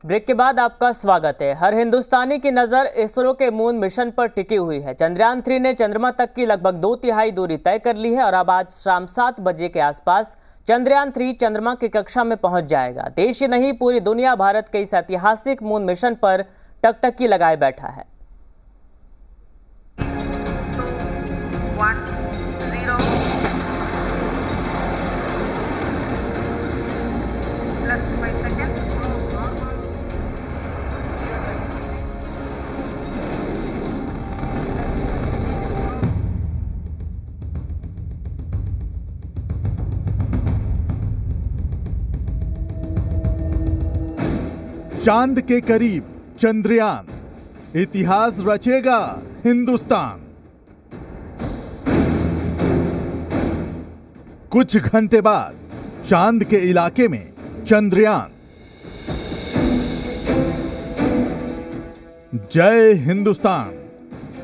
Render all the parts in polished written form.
Break के बाद आपका स्वागत है। हर हिंदुस्तानी की नजर इसरो के मून मिशन पर टिकी हुई है। चंद्रयान 3 ने चंद्रमा तक की लगभग 2/3 दूरी तय कर ली है और अब आज शाम 7 बजे के आसपास चंद्रयान 3 चंद्रमा की कक्षा में पहुंच जाएगा। देश ही नहीं, पूरी दुनिया भारत के इस ऐतिहासिक मून मिशन पर टकटकी लगाए बैठा है। चांद के करीब चंद्रयान, इतिहास रचेगा हिंदुस्तान। कुछ घंटे बाद चांद के इलाके में चंद्रयान। जय हिंदुस्तान।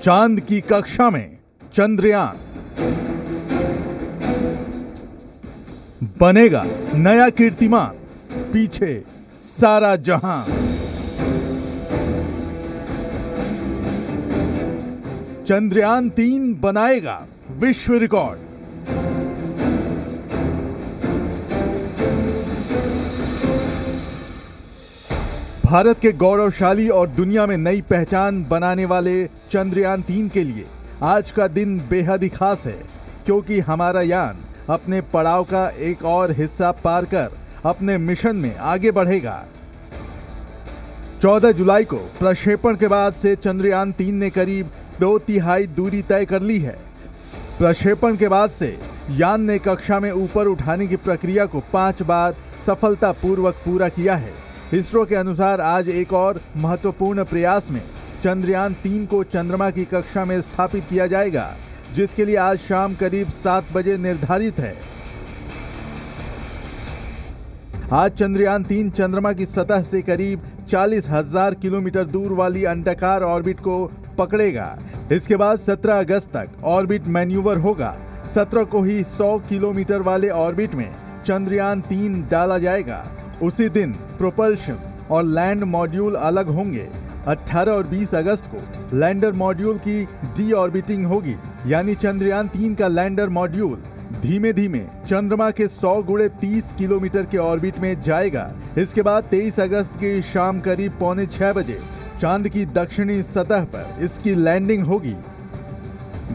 चांद की कक्षा में चंद्रयान बनेगा नया कीर्तिमान, पीछे सारा जहां। चंद्रयान 3 बनाएगा विश्व रिकॉर्ड। भारत के गौरवशाली और दुनिया में नई पहचान बनाने वाले चंद्रयान 3 के लिए आज का दिन बेहद ही खास है, क्योंकि हमारा यान अपने पड़ाव का एक और हिस्सा पार कर अपने मिशन में आगे बढ़ेगा। 14 जुलाई को प्रक्षेपण के बाद से चंद्रयान 3 ने करीब 2/3 दूरी तय कर ली है। प्रक्षेपण के बाद से यान ने कक्षा में ऊपर उठाने की प्रक्रिया को 5 बार सफलतापूर्वक पूरा किया है। इसरो के अनुसार आज एक और महत्वपूर्ण प्रयास में चंद्रयान 3 को चंद्रमा की कक्षा में स्थापित किया जाएगा, जिसके लिए आज शाम करीब 7 बजे निर्धारित है। आज चंद्रयान 3 चंद्रमा की सतह से करीब 40,000 किलोमीटर दूर वाली अंडाकार ऑर्बिट को पकड़ेगा। इसके बाद 17 अगस्त तक ऑर्बिट मैन्यूवर होगा। 17 को ही 100 किलोमीटर वाले ऑर्बिट में चंद्रयान 3 डाला जाएगा। उसी दिन प्रोपल्शन और लैंड मॉड्यूल अलग होंगे। 18 और 20 अगस्त को लैंडर मॉड्यूल की डी ऑर्बिटिंग होगी, यानी चंद्रयान 3 का लैंडर मॉड्यूल धीमे धीमे चंद्रमा के 100 × 30 किलोमीटर के ऑर्बिट में जाएगा। इसके बाद 23 अगस्त की शाम करीब 5:45 बजे चांद की दक्षिणी सतह पर इसकी लैंडिंग होगी।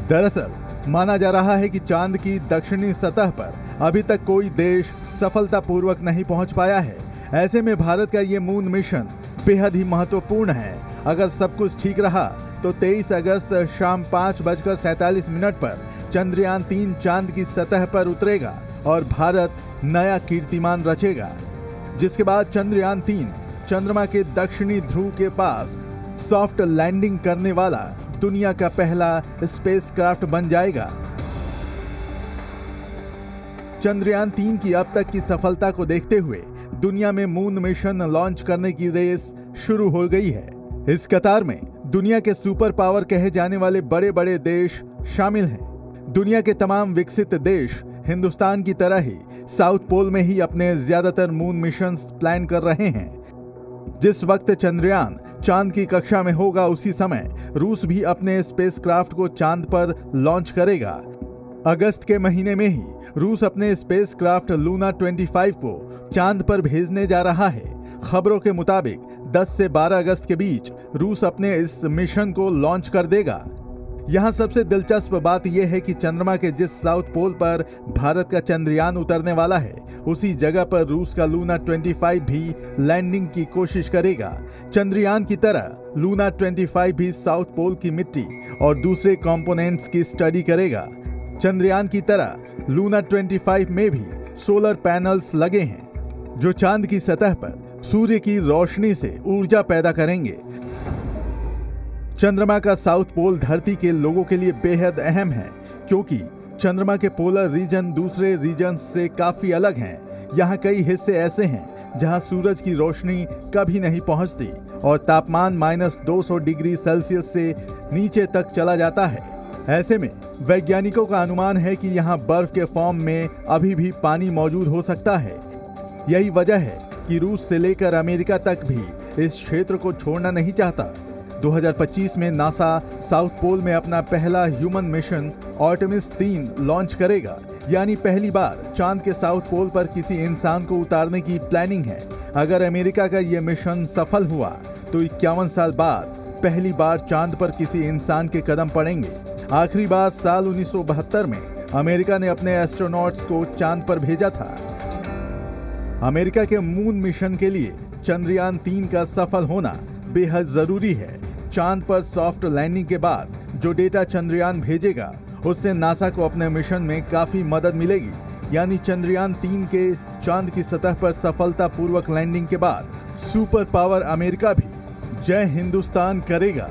दरअसल माना जा रहा है कि चांद की दक्षिणी सतह पर अभी तक कोई देश सफलतापूर्वक नहीं पहुंच पाया है। ऐसे में भारत का ये मून मिशन बेहद ही महत्वपूर्ण है। अगर सब कुछ ठीक रहा तो 23 अगस्त शाम 5:47 पर चंद्रयान 3 चांद की सतह पर उतरेगा और भारत नया कीर्तिमान रचेगा, जिसके बाद चंद्रयान 3 चंद्रमा के दक्षिणी ध्रुव के पास सॉफ्ट लैंडिंग करने वाला दुनिया का पहला स्पेसक्राफ्ट बन जाएगा। चंद्रयान 3 की अब तक की सफलता को देखते हुए दुनिया में मून मिशन लॉन्च करने की रेस शुरू हो गई है। इस कतार में दुनिया के सुपर पावर कहे जाने वाले बड़े बड़े देश शामिल हैं। दुनिया के तमाम विकसित देश हिंदुस्तान की तरह ही साउथ पोल में ही अपने ज्यादातर मून मिशंस प्लान कर रहे हैं। जिस वक्त चंद्रयान चांद की कक्षा में होगा, उसी समय रूस भी अपने स्पेसक्राफ्ट को चांद पर लॉन्च करेगा। अगस्त के महीने में ही रूस अपने स्पेसक्राफ्ट लूना 25 को चांद पर भेजने जा रहा है। खबरों के मुताबिक 10 से 12 अगस्त के बीच रूस अपने इस मिशन को लॉन्च कर देगा। यहाँ सबसे दिलचस्प बात यह है कि चंद्रमा के जिस साउथ पोल पर भारत का चंद्रयान उतरने वाला है, उसी जगह पर रूस का लूना 25 भी लैंडिंग की कोशिश करेगा। चंद्रयान की तरह लूना 25 भी साउथ पोल की मिट्टी और दूसरे कंपोनेंट्स की स्टडी करेगा। चंद्रयान की तरह लूना 25 में भी सोलर पैनल्स लगे हैं, जो चांद की सतह पर सूर्य की रोशनी से ऊर्जा पैदा करेंगे। चंद्रमा का साउथ पोल धरती के लोगों के लिए बेहद अहम है, क्योंकि चंद्रमा के पोलर रीजन दूसरे रीजन से काफी अलग हैं। यहाँ कई हिस्से ऐसे हैं जहाँ सूरज की रोशनी कभी नहीं पहुँचती और तापमान -200 डिग्री सेल्सियस से नीचे तक चला जाता है। ऐसे में वैज्ञानिकों का अनुमान है कि यहाँ बर्फ के फॉर्म में अभी भी पानी मौजूद हो सकता है। यही वजह है कि रूस से लेकर अमेरिका तक भी इस क्षेत्र को छोड़ना नहीं चाहता। 2025 में नासा साउथ पोल में अपना पहला ह्यूमन मिशन आर्टेमिस 3 लॉन्च करेगा, यानी पहली बार चांद के साउथ पोल पर किसी इंसान को उतारने की प्लानिंग है। अगर अमेरिका का यह मिशन सफल हुआ तो 51 साल बाद पहली बार चांद पर किसी इंसान के कदम पड़ेंगे। आखिरी बार साल 1972 में अमेरिका ने अपने एस्ट्रोनॉट्स को चांद पर भेजा था। अमेरिका के मून मिशन के लिए चंद्रयान 3 का सफल होना बेहद जरूरी है। चांद पर सॉफ्ट लैंडिंग के बाद जो डेटा चंद्रयान भेजेगा उससे नासा को अपने मिशन में काफी मदद मिलेगी। यानी चंद्रयान 3 के चांद की सतह पर सफलतापूर्वक लैंडिंग के बाद सुपर पावर अमेरिका भी जय हिंदुस्तान करेगा।